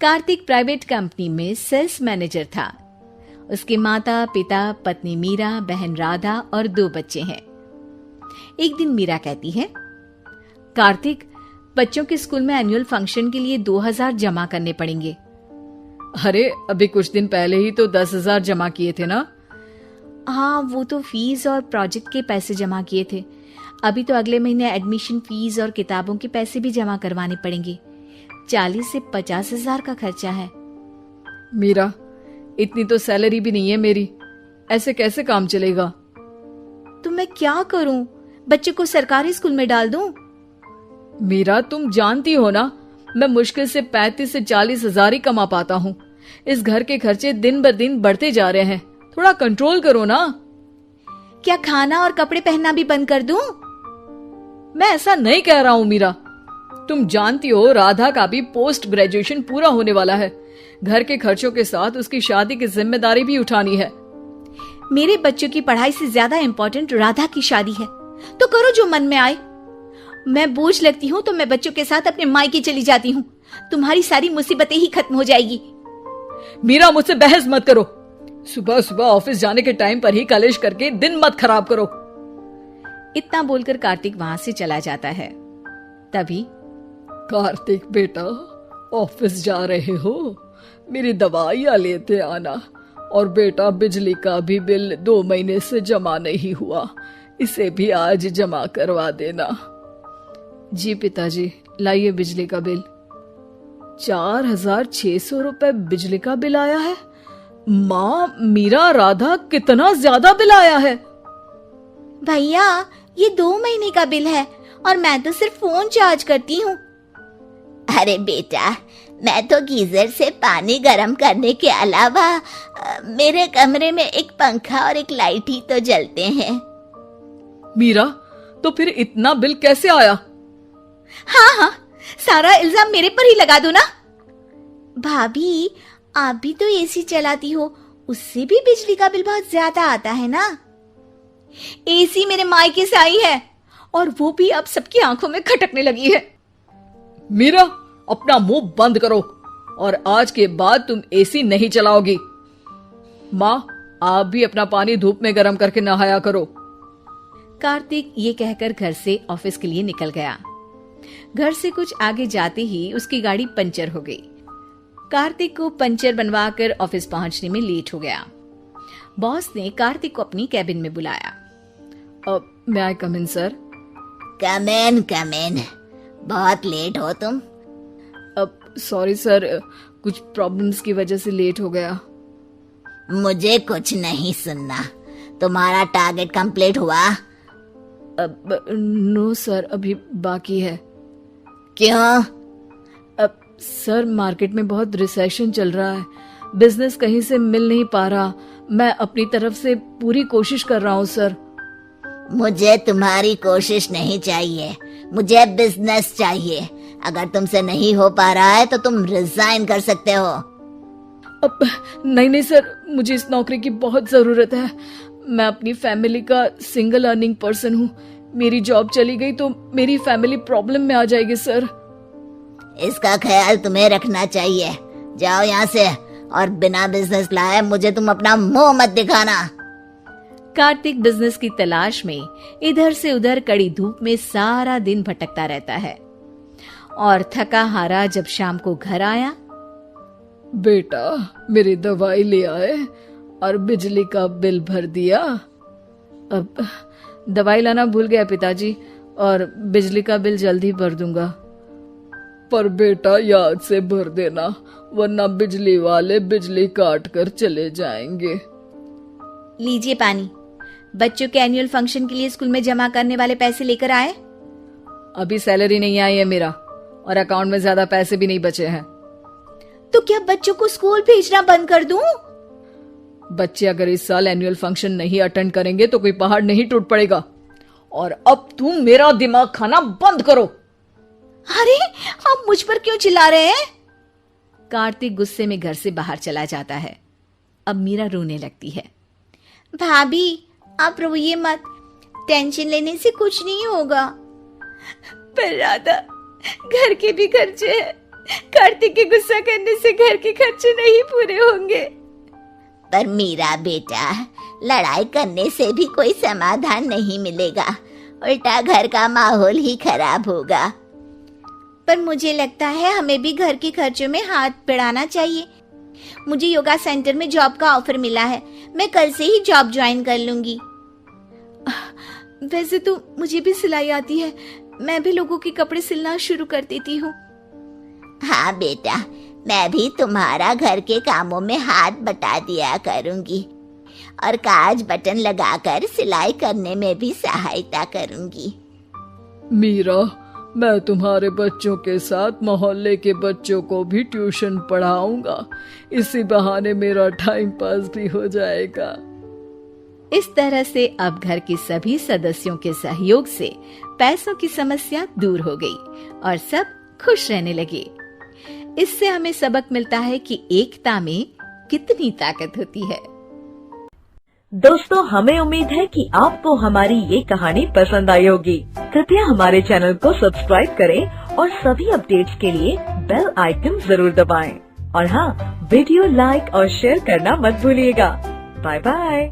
Kartik private company में sales manager था। उसके माता पिता, पत्नी मीरा, बहन राधा और 2 बच्चे हैं। एक दिन मीरा कहती है, कार्तिक, बच्चों के स्कूल में एनुअल फंक्शन के लिए 2000 जमा करने पड़ेंगे। अरे अभी कुछ दिन पहले ही तो 10,000 जमा किए थे ना। हाँ, वो तो फीस और प्रोजेक्ट के पैसे जमा किए थे। अभी तो अगले महीने एडमिशन फीस और किताबों के पैसे भी जमा करवाने पड़ेंगे। 40 से 50 हजार का खर्चा है। मीरा, इतनी तो सैलरी भी नहीं है मेरी, ऐसे कैसे काम चलेगा? तो मैं क्या करूं? बच्चे को सरकारी स्कूल में डाल दूं? मीरा, तुम जानती हो ना, मैं मुश्किल से 35 से 40 हजार ही कमा पाता हूँ। इस घर के खर्चे दिन ब दिन बढ़ते जा रहे हैं, थोड़ा कंट्रोल करो ना। क्या खाना और कपड़े पहनना भी बंद कर दूं? मैं ऐसा नहीं कह रहा हूँ मीरा। तुम जानती हो राधा का भी पोस्ट ग्रेजुएशन पूरा होने वाला है। घर के खर्चों के साथ उसकी शादी की जिम्मेदारी भी उठानी है। मेरे बच्चों की पढ़ाई से ज्यादा इम्पोर्टेंट राधा की शादी है, तो करो जो मन में आए। मैं बोझ लगती हूँ तो मैं बच्चों के साथ अपने मायके चली जाती हूँ। तुम्हारी सारी मुसीबतें ही खत्म हो जाएगी। मीरा, मुझसे बहस मत करो। सुबह सुबह ऑफिस जाने के टाइम पर ही कलेश करके दिन मत खराब करो। इतना बोलकर कार्तिक वहां से चला जाता है। तभी, कार्तिक बेटा, ऑफिस जा रहे हो? मेरी दवाइयां लेते आना। और बेटा, बिजली का भी बिल 2 महीने से जमा नहीं हुआ, इसे भी आज जमा करवा देना। जी पिताजी, लाइए बिजली का बिल। 4,600 रुपए बिजली का बिल आया है। माँ, मीरा, राधा, कितना ज्यादा बिल आया है। भैया, ये 2 महीने का बिल है और मैं तो सिर्फ फोन चार्ज करती हूँ। अरे बेटा, मैं तो गीजर से पानी गर्म करने के अलावा मेरे कमरे में एक पंखा और एक लाइट ही तो जलते हैं। मीरा, तो फिर इतना बिल कैसे आया? हाँ, सारा इल्जाम मेरे पर ही लगा दो ना। भाभी, आप भी तो एसी चलाती हो, उससे भी बिजली का बिल बहुत ज्यादा आता है ना। एसी मेरे मायके से आई है और वो भी अब सबकी आंखों में खटकने लगी है। मीरा, अपना मुंह बंद करो और आज के बाद तुम एसी नहीं चलाओगी। माँ, आप भी अपना पानी धूप में गर्म करके नहाया करो। कार्तिक ये कहकर घर से ऑफिस के लिए निकल गया। घर से कुछ आगे जाते ही उसकी गाड़ी पंचर हो गई। कार्तिक को पंचर बनवाकर ऑफिस पहुंचने में लेट हो गया। बॉस ने कार्तिक को अपनी कैबिन में बुलाया। may I come in, sir? Come in. बहुत लेट हो तुम। सॉरी सर, कुछ प्रॉब्लम्स की वजह से लेट हो गया। मुझे कुछ नहीं सुनना। तुम्हारा टारगेट कंप्लीट हुआ? नो सर, अभी बाकी है। क्यों? सर, मार्केट में बहुत रिसेशन चल रहा है, बिजनेस कहीं से मिल नहीं पा रहा। मैं अपनी तरफ से पूरी कोशिश कर रहा हूँ सर। मुझे तुम्हारी कोशिश नहीं चाहिए, मुझे बिजनेस चाहिए। अगर तुमसे नहीं हो पा रहा है तो तुम रिजाइन कर सकते हो। नहीं सर, मुझे इस नौकरी की बहुत जरूरत है। मैं अपनी फैमिली का सिंगल अर्निंग पर्सन हूँ। मेरी जॉब चली गई तो मेरी फैमिली प्रॉब्लम में आ जाएगी सर। इसका ख्याल तुम्हें रखना चाहिए। जाओ यहाँ से, और बिना बिजनेस लाए मुझे तुम अपना मुंह मत दिखाना। कार्तिक बिजनेस की तलाश में इधर से उधर कड़ी धूप में सारा दिन भटकता रहता है और थका हारा जब शाम को घर आया। बेटा, मेरी दवाई ले आए और बिजली का बिल भर दिया? अब दवाई लाना भूल गया पिताजी, और बिजली का बिल जल्दी भर दूंगा। पर बेटा, याद से भर देना, वरना बिजली वाले बिजली काट कर चले जाएंगे। लीजिए पानी। बच्चों के एनुअल फंक्शन के लिए स्कूल में जमा करने वाले पैसे लेकर आए? अभी सैलरी नहीं आई है मेरा, और अकाउंट में ज्यादा पैसे भी नहीं बचे हैं। तो क्या बच्चों को स्कूल भेजना बंद कर दूं? बच्चे अगर इस साल एनुअल फंक्शन नहीं अटेंड करेंगे तो कोई पहाड़ नहीं टूट पड़ेगा। और अब तुम मेरा दिमाग खाना बंद करो। अरे, आप मुझ पर क्यों चिल्ला रहे हैं? कार्तिक गुस्से में घर से बाहर चला जाता है। अब मीरा रोने लगती है। भाभी, आप रोइए मत, टेंशन लेने से कुछ नहीं होगा। पर राधा, घर के भी खर्चे हैं, कार्तिक के गुस्सा करने से घर के खर्चे नहीं पूरे होंगे। पर मीरा बेटा, लड़ाई करने से भी कोई समाधान नहीं मिलेगा, उल्टा घर का माहौल ही खराब होगा। पर मुझे लगता है हमें भी घर के खर्चों में हाथ बढ़ाना चाहिए। मुझे योगा सेंटर में जॉब का ऑफर मिला है, मैं कल से ही जॉब ज्वाइन कर लूंगी। वैसे तो मुझे भी सिलाई आती है, मैं भी लोगों के कपड़े सिलना शुरू कर देती हूँ। हाँ बेटा, मैं भी तुम्हारा घर के कामों में हाथ बटा दिया करूंगी और काज बटन लगाकर सिलाई करने में भी सहायता करूंगी। मीरा, मैं तुम्हारे बच्चों के साथ मोहल्ले के बच्चों को भी ट्यूशन पढ़ाऊंगा। इसी बहाने मेरा टाइम पास भी हो जाएगा। इस तरह से अब घर के सभी सदस्यों के सहयोग से पैसों की समस्या दूर हो गई और सब खुश रहने लगे। इससे हमें सबक मिलता है कि एकता में कितनी ताकत होती है। दोस्तों, हमें उम्मीद है कि आपको हमारी ये कहानी पसंद आई होगी। कृपया हमारे चैनल को सब्सक्राइब करें और सभी अपडेट्स के लिए बेल आइकन जरूर दबाएं। और हाँ, वीडियो लाइक और शेयर करना मत भूलिएगा। Bye bye.